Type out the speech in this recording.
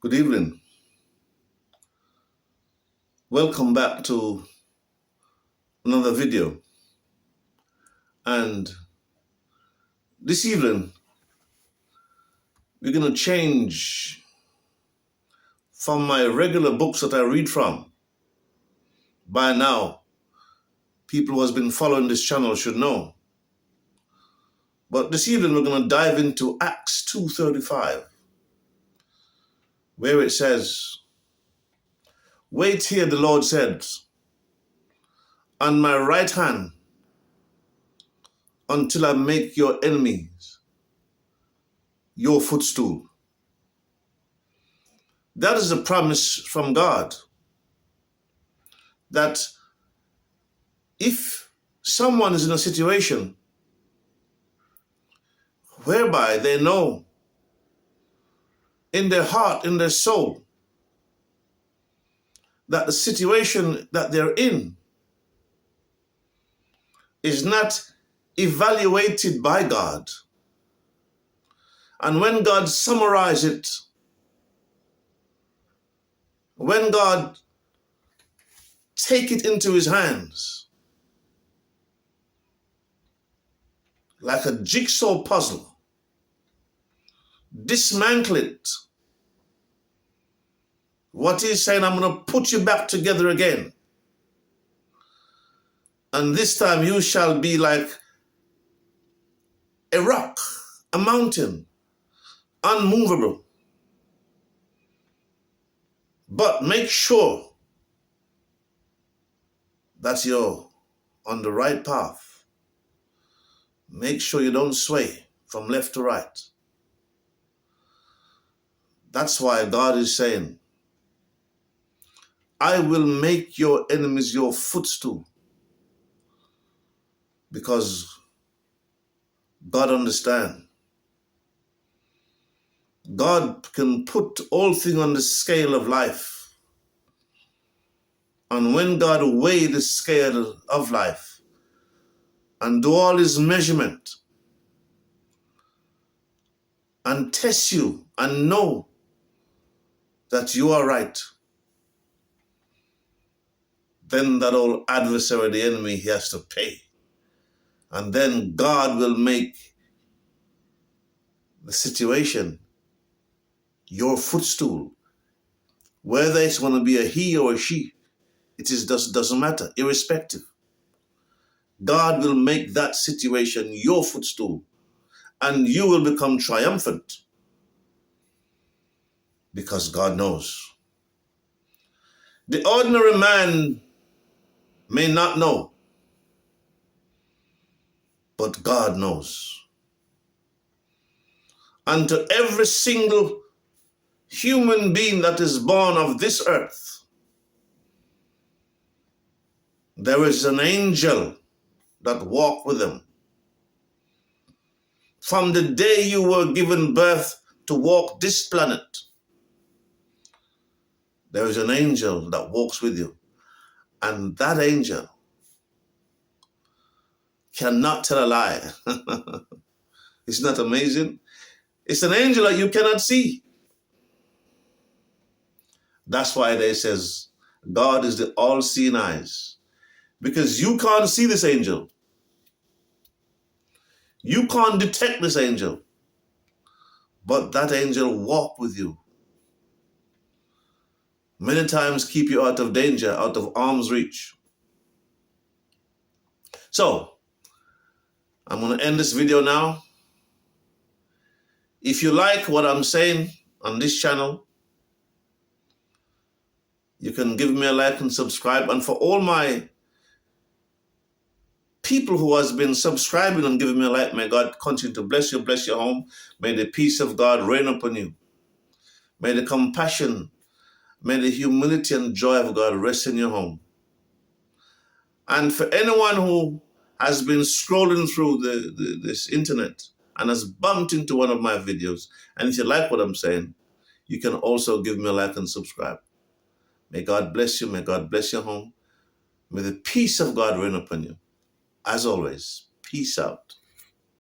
Good evening. Welcome back to another video. And this evening, we're going to change from my regular books that I read from. By now, people who has been following this channel should know. But this evening, we're going to dive into Acts 2:35, where it says, "Wait here," the Lord said, "on my right hand until I make your enemies your footstool." That is a promise from God, that if someone is in a situation whereby they know in their heart, in their soul, that the situation that they're in is not evaluated by God, and when God summarizes it, when God take it into his hands, like a jigsaw puzzle, dismantle it, what he's saying, I'm going to put you back together again. And this time you shall be like a rock, a mountain, unmovable. But make sure that you're on the right path. Make sure you don't sway from left to right. That's why God is saying, I will make your enemies your footstool. Because God understands. God can put all things on the scale of life. And when God weigh the scale of life and do all his measurement and test you and know that you are right, then that old adversary, the enemy, he has to pay. And then God will make the situation your footstool. Whether it's going to be a he or a she, doesn't matter, irrespective. God will make that situation your footstool, and you will become triumphant because God knows. The ordinary man may not know, but God knows. And to every single human being that is born of this earth, there is an angel that walks with them. From the day you were given birth to walk this planet, there is an angel that walks with you. And that angel cannot tell a lie. It's not amazing? It's an angel that you cannot see. That's why they says God is the all-seeing eyes. Because you can't see this angel. You can't detect this angel. But that angel walk with you. Many times keep you out of danger, out of arm's reach. So, I'm going to end this video now. If you like what I'm saying on this channel, you can give me a like and subscribe. And for all my people who has been subscribing and giving me a like, may God continue to bless you, bless your home. May the peace of God reign upon you. May the compassion, may the humility and joy of God rest in your home. And for anyone who has been scrolling through this internet and has bumped into one of my videos, and if you like what I'm saying, you can also give me a like and subscribe. May God bless you. May God bless your home. May the peace of God reign upon you. As always, peace out.